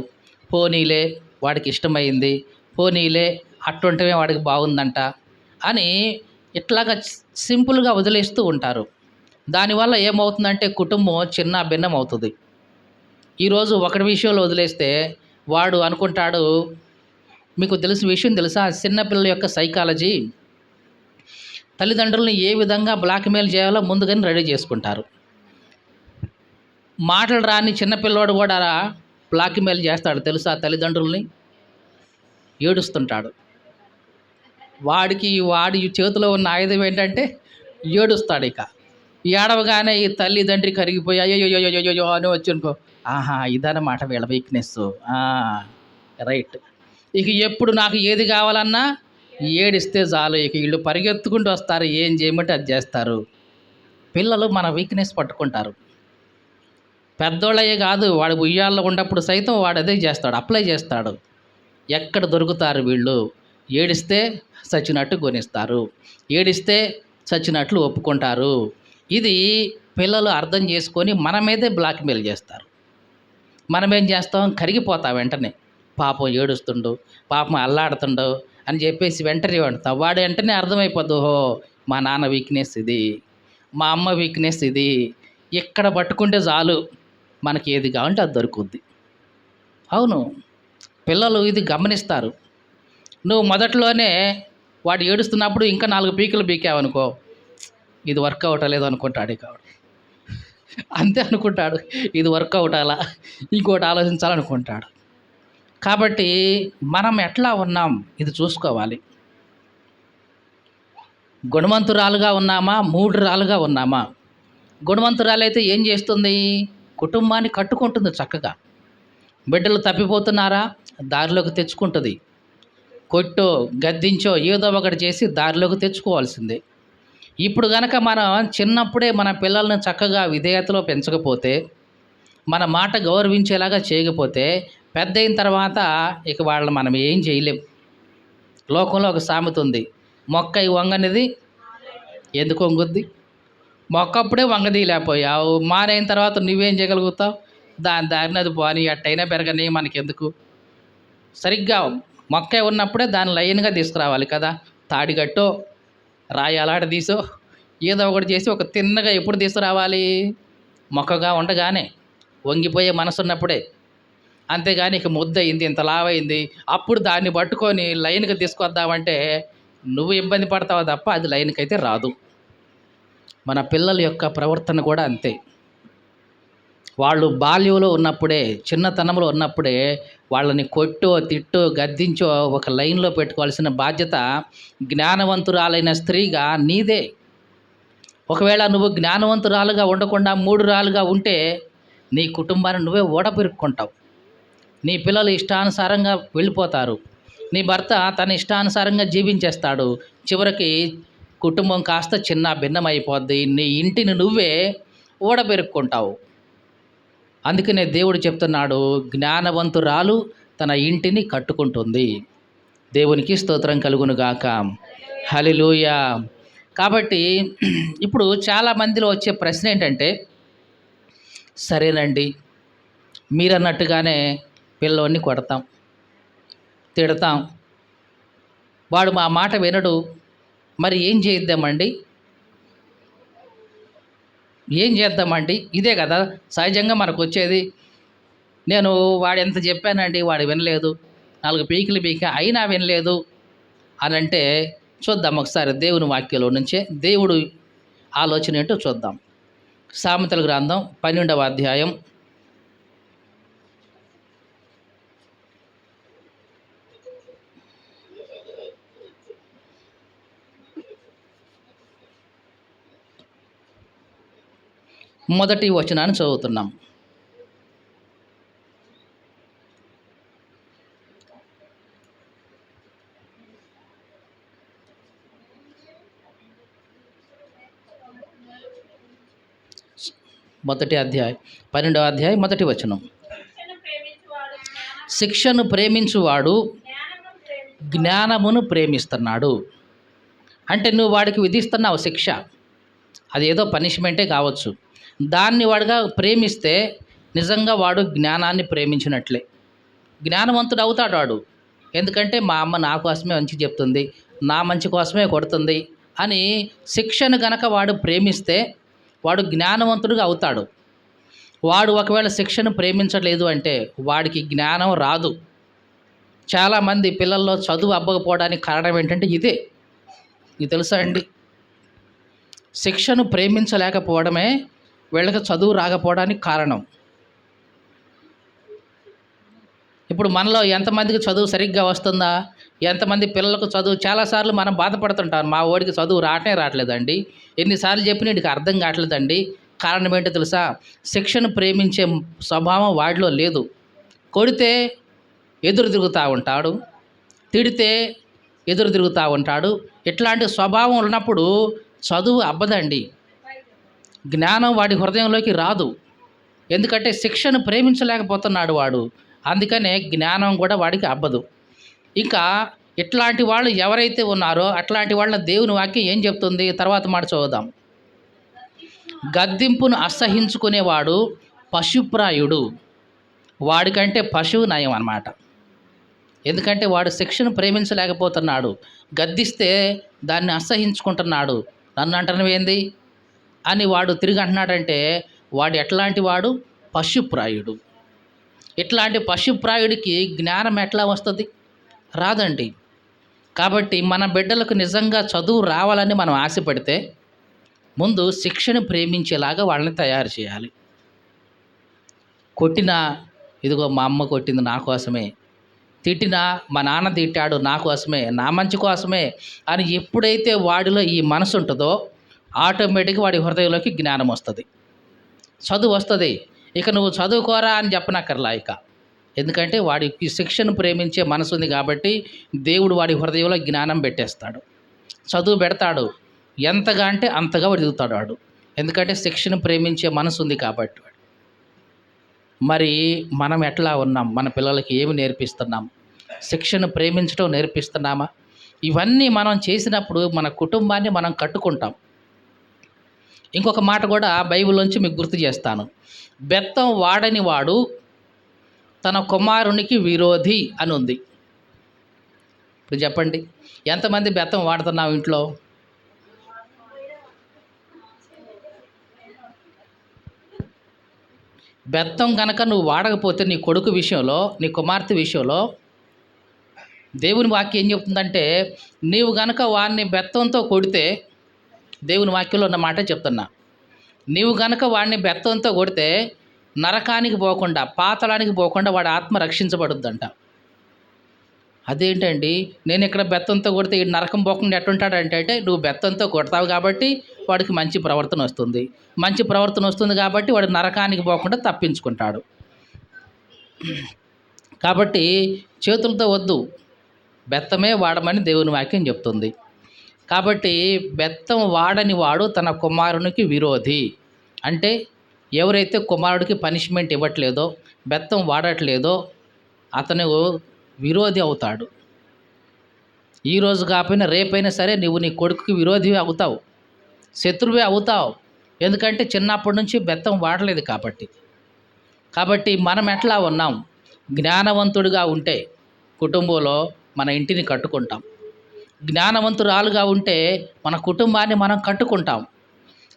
Speaker 1: పోనీలే వాడికి ఇష్టమైంది, పోనీలే అట్టుంటమే వాడికి బాగుందంట అని ఇట్లాగా సింపుల్గా వదిలేస్తూ ఉంటారు. దానివల్ల ఏమవుతుందంటే కుటుంబం చిన్న భిన్నం అవుతుంది. ఈరోజు ఒకటి విషయంలో వదిలేస్తే వాడు అనుకుంటాడు, మీకు విషయం తెలుసా, చిన్నపిల్లల యొక్క సైకాలజీ, తల్లిదండ్రులను ఏ విధంగా బ్లాక్మెయిల్ చేయాలో ముందుగానే రెడీ చేసుకుంటారు. మాటలు రాని చిన్నపిల్లవాడు కూడా బ్లాక్మెయిల్ చేస్తాడు తెలుసా, తల్లిదండ్రుల్ని ఏడుస్తుంటాడు. వాడి చేతిలో ఉన్న ఆయుధం ఏంటంటే ఏడుస్తాడు. ఇక ఏడవగానే ఈ తల్లిదండ్రి కరిగిపోయి అయ్యో అని వచ్చనుకో, ఆహా ఇదన్నమాట వీళ్ళ వీక్నెస్, రైట్. ఇక ఎప్పుడు నాకు ఏది కావాలన్నా ఏడిస్తే చాలు, ఇక వీళ్ళు పరిగెత్తుకుంటూ వస్తారు, ఏం చేయమంటే అది చేస్తారు. పిల్లలు మన వీక్నెస్ పట్టుకుంటారు. పెద్దోళ్ళయే కాదు, వాడు ఉయ్యాల్లో ఉన్నప్పుడు సైతం వాడు అదే చేస్తాడు, అప్లై చేస్తాడు. ఎక్కడ దొరుకుతారు వీళ్ళు? ఏడిస్తే చచ్చినట్టు కొనిస్తారు, ఏడిస్తే చచ్చినట్లు ఒప్పుకుంటారు. ఇది పిల్లలు అర్థం చేసుకొని మన మీదే బ్లాక్మెయిల్ చేస్తారు. మనమేం చేస్తాం, కరిగిపోతాం వెంటనే. పాపం ఏడుస్తుండు, పాపం అల్లాడుతుండు అని చెప్పేసి వెంటనే వండుతాం. వాడు వెంటనే అర్థమైపోద్దు, ఓహో మా నాన్న వీక్నెస్ ఇది, మా అమ్మ వీక్నెస్ ఇది, ఎక్కడ పట్టుకుంటే చాలు మనకి ఏది కావాలంటే అది దొరుకుద్ది. అవును, పిల్లలు ఇది గమనిస్తారు. నువ్వు మొదట్లోనే వాడు ఏడుస్తున్నప్పుడు ఇంకా 4 పీకులు పీకావనుకో, ఇది వర్కౌట్ అవ్వలేదు అనుకుంటాడు. ఇక అంతే అనుకుంటాడు, ఇది వర్కౌట్ అలా ఇంకోటి ఆలోచించాలనుకుంటాడు. కాబట్టి మనం ఎట్లా ఉన్నాం ఇది చూసుకోవాలి. గుణవంతురాలుగా ఉన్నామా, మూఢురాలుగా ఉన్నామా? గుణవంతురాలైతే ఏం చేస్తుంది, కుటుంబాన్ని కట్టుకుంటుంది చక్కగా. బిడ్డలు తప్పిపోతున్నారా? దారిలోకి తెచ్చుకుంటుంది. కొట్టో, గద్దించో ఏదో ఒకటి చేసి దారిలోకి తెచ్చుకోవాల్సిందే. ఇప్పుడు గనక మనం చిన్నప్పుడే మన పిల్లల్ని చక్కగా విధేయతలో పెంచకపోతే, మన మాట గౌరవించేలాగా చేయకపోతే, పెద్దయిన తర్వాత ఇక వాళ్ళని మనం ఏం చేయలేం. లోకంలో ఒక సామెత ఉంది. "మొక్కై వంగనిది ఎందుకు వంగుద్ది?" మొక్కప్పుడే వంగదీయలేకపోయావు. మానైన తర్వాత నువ్వేం చేయగలుగుతావు? దాని దారిన అది పోనీ, ఎట్టయినా పెరగని మనకెందుకు? సరిగ్గా మొక్క ఉన్నప్పుడే దాన్ని లైన్‌గా తీసుకురావాలి కదా! తాడిగట్టో, రాయి అలాడదీసో ఏదో ఒకటి చేసి ఒక తిన్నగా ఎప్పుడు తీసుకురావాలి? మొక్కగా ఉండగానే. వంగిపోయే మనసున్నప్పుడే. అంతేగాని ఇక ముద్దయింది, ఇంత లావయింది, అప్పుడు దాన్ని పట్టుకొని లైన్‌గా తీసుకొద్దామంటే నువ్వు ఇబ్బంది పడతావు తప్ప అది లైన్‌కైతే రాదు. మన పిల్లల యొక్క ప్రవర్తన కూడా అంతే. వాళ్ళు బాల్యంలో ఉన్నప్పుడే, చిన్నతనంలో ఉన్నప్పుడే వాళ్ళని కొట్టో, తిట్టో, గద్దించో ఒక లైన్‌లో పెట్టుకోవాల్సిన బాధ్యత జ్ఞానవంతురాలైన స్త్రీగా నీదే. ఒకవేళ నువ్వు జ్ఞానవంతురాలుగా ఉండకుండా మూఢురాలుగా ఉంటే నీ కుటుంబాన్ని నువ్వే ఊడబెరుక్కుంటావు. నీ పిల్లలు ఇష్టానుసారంగా వెళ్ళిపోతారు. నీ భర్త తన ఇష్టానుసారంగా జీవించేస్తాడు. చివరికి కుటుంబం కాస్త చిన్న భిన్నమైపోద్ది. నీ ఇంటిని నువ్వే ఊడబెరుక్కుంటావు. అందుకనే దేవుడు చెప్తున్నాడు, జ్ఞానవంతురాలు తన ఇంటిని కట్టుకుంటుంది. దేవునికి స్తోత్రం కలుగునుగాక. హల్లెలూయా. కాబట్టి ఇప్పుడు చాలా మందిలో వచ్చే ప్రశ్న ఏంటంటే, సరేనండి మీరన్నట్టుగానే పిల్లోడిని కొడతాం, తిడతాం, వాడు మా మాట వినడు, మరి ఏం చేద్దామండి? ఏం చేద్దామండి? ఇదే కదా సహజంగా మనకొచ్చేది. నేను వాడెంత చెప్పానండి, వాడు వినలేదు, 4 పీకులు పీకా అయినా వినలేదు అనంటే, చూద్దాం ఒకసారి దేవుని వాక్యంలో నుంచే దేవుడు ఆలోచన ఏంటో చూద్దాం. సామెతల గ్రంథం 12వ అధ్యాయం 1వ వచనాన్ని చదువుతున్నాం. మొదటి అధ్యాయం 12వ అధ్యాయం 1వ వచనం. శిక్షను ప్రేమించువాడు జ్ఞానమును ప్రేమిస్తున్నాడు. అంటే నువ్వు వాడికి విధిస్తున్నావు శిక్ష, అదేదో పనిష్మెంటే కావచ్చు. దాన్ని వాడుగా ప్రేమిస్తే నిజంగా వాడు జ్ఞానాన్ని ప్రేమించినట్లే. జ్ఞానవంతుడు అవుతాడు వాడు. ఎందుకంటే మా అమ్మ నా కోసమే మంచి చెప్తుంది, నా మంచి కోసమే కొడుతుంది అని శిక్షను గనక వాడు ప్రేమిస్తే వాడు జ్ఞానవంతుడుగా అవుతాడు. వాడు ఒకవేళ శిక్షను ప్రేమించలేదు అంటే వాడికి జ్ఞానం రాదు. చాలామంది పిల్లల్లో చదువు అవ్వకపోవడానికి కారణం ఏంటంటే ఇదే. ఇది తెలుసా అండి? శిక్షను ప్రేమించలేకపోవడమే వీళ్ళకి చదువు రాకపోవడానికి కారణం. ఇప్పుడు మనలో ఎంతమందికి చదువు సరిగ్గా వస్తుందా? ఎంతమంది పిల్లలకు చదువు చాలాసార్లు మనం బాధపడుతుంటాం, మా వాడికి చదువు రావట్లేదండి, ఎన్నిసార్లు చెప్పినా వీడికి అర్థం కావట్లేదండి. కారణం ఏంటో తెలుసా? శిక్షను ప్రేమించే స్వభావం వాడిలో లేదు. కొడితే ఎదురు తిరుగుతూ ఉంటాడు, తిడితే ఎదురు తిరుగుతూ ఉంటాడు. ఇట్లాంటి స్వభావం ఉన్నప్పుడు చదువు అబ్బదండి, జ్ఞానం వాడి హృదయంలోకి రాదు. ఎందుకంటే శిక్షను ప్రేమించలేకపోతున్నాడు వాడు. అందుకనే జ్ఞానం కూడా వాడికి అబ్బదు. ఇంకా ఇట్లాంటి వాళ్ళు ఎవరైతే ఉన్నారో అట్లాంటి వాళ్ళ దేవుని వాక్యం ఏం చెప్తుంది? తర్వాత మాట చదువుదాం. గద్దింపును అసహించుకునేవాడు పశుప్రాయుడు. వాడికంటే పశువు నయం అన్నమాట. ఎందుకంటే వాడు శిక్షను ప్రేమించలేకపోతున్నాడు. గద్దిస్తే దాన్ని అసహించుకుంటున్నాడు. నన్ను అంటనవేంది అని వాడు తిరిగి అంటున్నాడంటే వాడు ఎట్లాంటి వాడు? పశుప్రాయుడు. ఇట్లాంటి పశుప్రాయుడికి జ్ఞానం ఎట్లా వస్తుంది? రాదండి. కాబట్టి మన బిడ్డలకు నిజంగా చదువు రావాలని మనం ఆశపడితే ముందు శిక్షను ప్రేమించేలాగా వాళ్ళని తయారు చేయాలి. కొట్టినా ఇదిగో మా అమ్మ కొట్టింది నా కోసమే, తిట్టినా మా నాన్న తిట్టాడు నా కోసమే, నా మంచి కోసమే అని ఎప్పుడైతే వాడిలో ఈ మనసు ఉంటుందో ఆటోమేటిక్గా వాడి హృదయంలోకి జ్ఞానం వస్తుంది, చదువు వస్తుంది. ఇక నువ్వు చదువుకోరా అని చెప్పనక్కర్లా. ఇక ఎందుకంటే వాడికి శిక్షను ప్రేమించే మనసు ఉంది కాబట్టి దేవుడు వాడి హృదయంలో జ్ఞానం పెట్టేస్తాడు, చదువు పెడతాడు. ఎంతగా అంటే అంతగా వాడు చదువుతాడు వాడు. ఎందుకంటే శిక్షను ప్రేమించే మనసు ఉంది కాబట్టి. మరి మనం ఎట్లా ఉన్నాం? మన పిల్లలకి ఏమి నేర్పిస్తున్నాం? శిక్షను ప్రేమించడం నేర్పిస్తున్నామా? ఇవన్నీ మనం చేసినప్పుడు మన కుటుంబాన్ని మనం కట్టుకుంటాం. ఇంకొక మాట కూడా బైబిల్‌లోంచి మీకు గుర్తు చేస్తాను. బెత్తం వాడని వాడు తన కుమారునికి విరోధి అని ఉంది. ఇప్పుడు చెప్పండి, ఎంతమంది బెత్తం వాడుతున్నావు ఇంట్లో? బెత్తం గనక నువ్వు వాడకపోతే నీ కొడుకు విషయంలో, నీ కుమార్తె విషయంలో దేవుని వాక్యం ఏం చెప్తుందంటే, నీవు గనక వాడిని బెత్తంతో కొడితే, దేవుని వాక్యంలో ఉన్న మాటే చెప్తున్నా, నీవు గనక వాడిని బెత్తంతో కొడితే నరకానికి పోకుండా, పాతాళానికి పోకుండా వాడి ఆత్మ రక్షించబడుద్దంట. అదేంటండి, నేను ఇక్కడ బెత్తంతో కొడితే ఈ నరకం పోకుండా ఎట్టుంటాడంటే, నువ్వు బెత్తంతో కొడతావు కాబట్టి వాడికి మంచి ప్రవర్తన వస్తుంది, మంచి ప్రవర్తన వస్తుంది కాబట్టి వాడు నరకానికి పోకుండా తప్పించుకుంటాడు. కాబట్టి చేతులతో వద్దు, బెత్తమే వాడమని దేవుని వాక్యం చెప్తుంది. కాబట్టి బెత్తం వాడని వాడు తన కుమారునికి విరోధి. అంటే ఎవరైతే కుమారుడికి పనిష్మెంట్ ఇవ్వట్లేదో, బెత్తం వాడట్లేదో అతను విరోధి అవుతాడు. ఈరోజు కాకపోయినా రేపైనా సరే నువ్వు నీ కొడుకుకి విరోధివే అవుతావు, శత్రువే అవుతావు. ఎందుకంటే చిన్నప్పటి నుంచి బెత్తం వాడలేదు కాబట్టి. కాబట్టి మనం ఎట్లా ఉన్నాం? జ్ఞానవంతుడిగా ఉంటే కుటుంబంలో మన ఇంటిని కట్టుకుంటాం, జ్ఞానవంతురాలుగా ఉంటే మన కుటుంబాన్ని మనం కట్టుకుంటాం.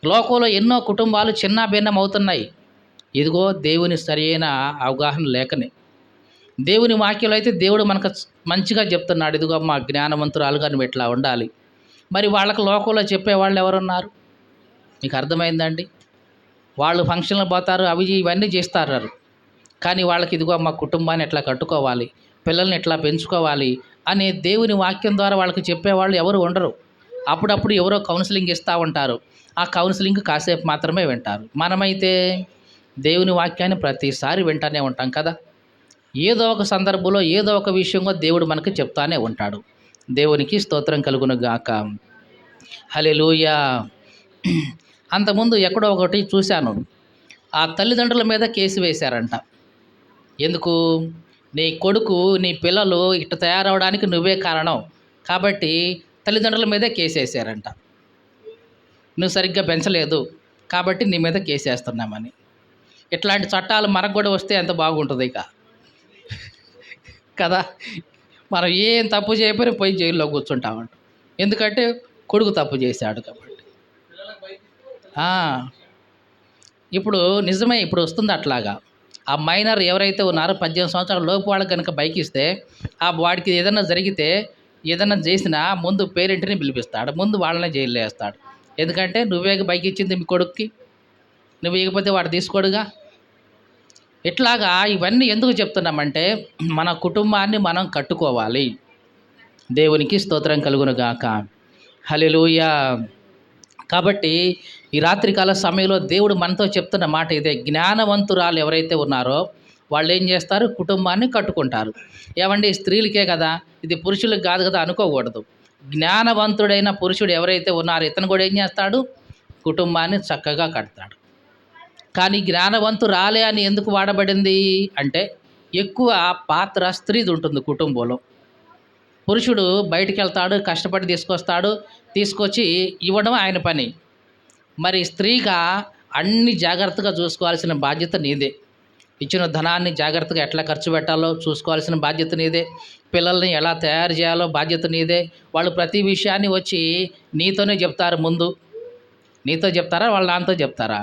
Speaker 1: లోకంలో ఎన్నో కుటుంబాలు చిన్న భిన్నం అవుతున్నాయి. ఇదిగో దేవుని సరైన అవగాహన లేకనే. దేవుని వాక్యంలో అయితే దేవుడు మనకు మంచిగా చెప్తున్నాడు, ఇదిగో మా జ్ఞానవంతురాలుగా నువ్వు ఎట్లా ఉండాలి. మరి వాళ్ళకి లోకంలో చెప్పేవాళ్ళు ఎవరున్నారు? మీకు అర్థమైందండి? వాళ్ళు ఫంక్షన్లు పోతారు, అవి ఇవన్నీ చేస్తారు, కానీ వాళ్ళకి ఇదిగో మా కుటుంబాన్ని ఎట్లా కట్టుకోవాలి, పిల్లల్ని ఎట్లా పెంచుకోవాలి అనే దేవుని వాక్యం ద్వారా వాళ్ళకి చెప్పేవాళ్ళు ఎవరు ఉండరు. అప్పుడప్పుడు ఎవరో కౌన్సిలింగ్ ఇస్తూ ఉంటారు, ఆ కౌన్సిలింగ్ కాసేపు మాత్రమే వింటారు. మనమైతే దేవుని వాక్యాన్ని ప్రతిసారి వింటానే ఉంటాం కదా. ఏదో ఒక సందర్భంలో ఏదో ఒక విషయంలో దేవుడు మనకు చెప్తానే ఉంటాడు. దేవునికి స్తోత్రం కలుగును గాక. హల్లెలూయా. అంతకుముందు ఎక్కడో ఒకటి చూశాను, ఆ తల్లిదండ్రుల మీద కేసు వేశారంట. ఎందుకు? నీ కొడుకు, నీ పిల్లలు ఇట్లా తయారవడానికి నువ్వే కారణం కాబట్టి తల్లిదండ్రుల మీదే కేసేసారంట. నువ్వు సరిగ్గా పెంచలేదు కాబట్టి నీ మీద కేసేస్తున్నామని. ఇట్లాంటి చట్టాలు మనకు కూడా వస్తే ఎంత బాగుంటుంది ఇక కదా. మనం ఏం తప్పు చేయకపోయినా పోయి జైల్లో కూర్చుంటామంట. ఎందుకంటే కొడుకు తప్పు చేశాడు కాబట్టి. ఇప్పుడు నిజమే, ఇప్పుడు వస్తుంది అట్లాగా. ఆ మైనర్ ఎవరైతే ఉన్నారో 18 సంవత్సరాల లోపు వాళ్ళకి కనుక బైక్ ఇస్తే, ఆ వాడికి ఏదైనా జరిగితే, ఏదైనా చేసినా ముందు పేరెంట్ని పిలిపిస్తాడు, ముందు వాళ్ళనే జైల్లో వేస్తాడు. ఎందుకంటే నువ్వే బైక్ ఇచ్చింది మీ కొడుక్కి, నువ్వు ఇకపోతే వాడు తీసుకోడుగా. ఇట్లాగా ఇవన్నీ ఎందుకు చెప్తున్నామంటే మన కుటుంబాన్ని మనం కట్టుకోవాలి. దేవునికి స్తోత్రం కలుగును గాక. హల్లెలూయా. కాబట్టి ఈ రాత్రికాల సమయంలో దేవుడు మనతో చెప్తున్న మాట ఇదే. జ్ఞానవంతురాలు ఎవరైతే ఉన్నారో వాళ్ళు ఏం చేస్తారు? కుటుంబాన్ని కట్టుకుంటారు. ఏమండి, స్త్రీలకే కదా, ఇది పురుషులకు కాదు కదా అనుకోకూడదు. జ్ఞానవంతుడైన పురుషుడు ఎవరైతే ఉన్నారో ఇతను కూడా ఏం చేస్తాడు? కుటుంబాన్ని చక్కగా కడతాడు. కానీ జ్ఞానవంతురాలే అని ఎందుకు వాడబడింది అంటే, ఎక్కువ పాత్ర స్త్రీది ఉంటుంది కుటుంబంలో. పురుషుడు బయటికి వెళ్తాడు, కష్టపడి తీసుకొస్తాడు, తీసుకొచ్చి ఇవ్వడం ఆయన పని. మరి స్త్రీగా అన్ని జాగ్రత్తగా చూసుకోవాల్సిన బాధ్యత నీదే. ఇచ్చిన ధనాన్ని జాగ్రత్తగా ఎట్లా ఖర్చు పెట్టాలో చూసుకోవాల్సిన బాధ్యత నీదే. పిల్లల్ని ఎలా తయారు చేయాలో బాధ్యత నీదే. వాళ్ళు ప్రతి విషయాన్ని వచ్చి నీతోనే చెప్తారు. ముందు నీతో చెప్తారా, వాళ్ళ నాన్నతో చెప్తారా?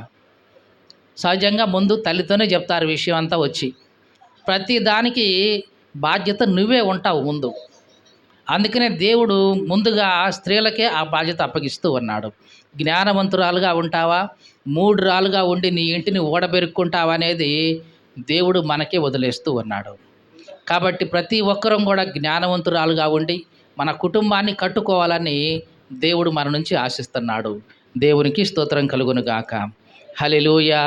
Speaker 1: సహజంగా ముందు తల్లితోనే చెప్తారు విషయం అంతా వచ్చి. ప్రతి దానికి బాధ్యత నువ్వే ఉంటావు ముందు. అందుకనే దేవుడు ముందుగా స్త్రీలకే ఆ బాధ్యత అప్పగిస్తూ ఉన్నాడు. జ్ఞానవంతురాలుగా ఉంటావా, మూఢురాలుగా ఉండి నీ ఇంటిని ఓడబెరుక్కుంటావా అనేది దేవుడు మనకే వదిలేస్తూ ఉన్నాడు. కాబట్టి ప్రతి ఒక్కరం కూడా జ్ఞానవంతురాలుగా ఉండి మన కుటుంబాన్ని కట్టుకోవాలని దేవుడు మన నుంచి ఆశిస్తున్నాడు. దేవునికి స్తోత్రం కలుగును గాక. హల్లెలూయా.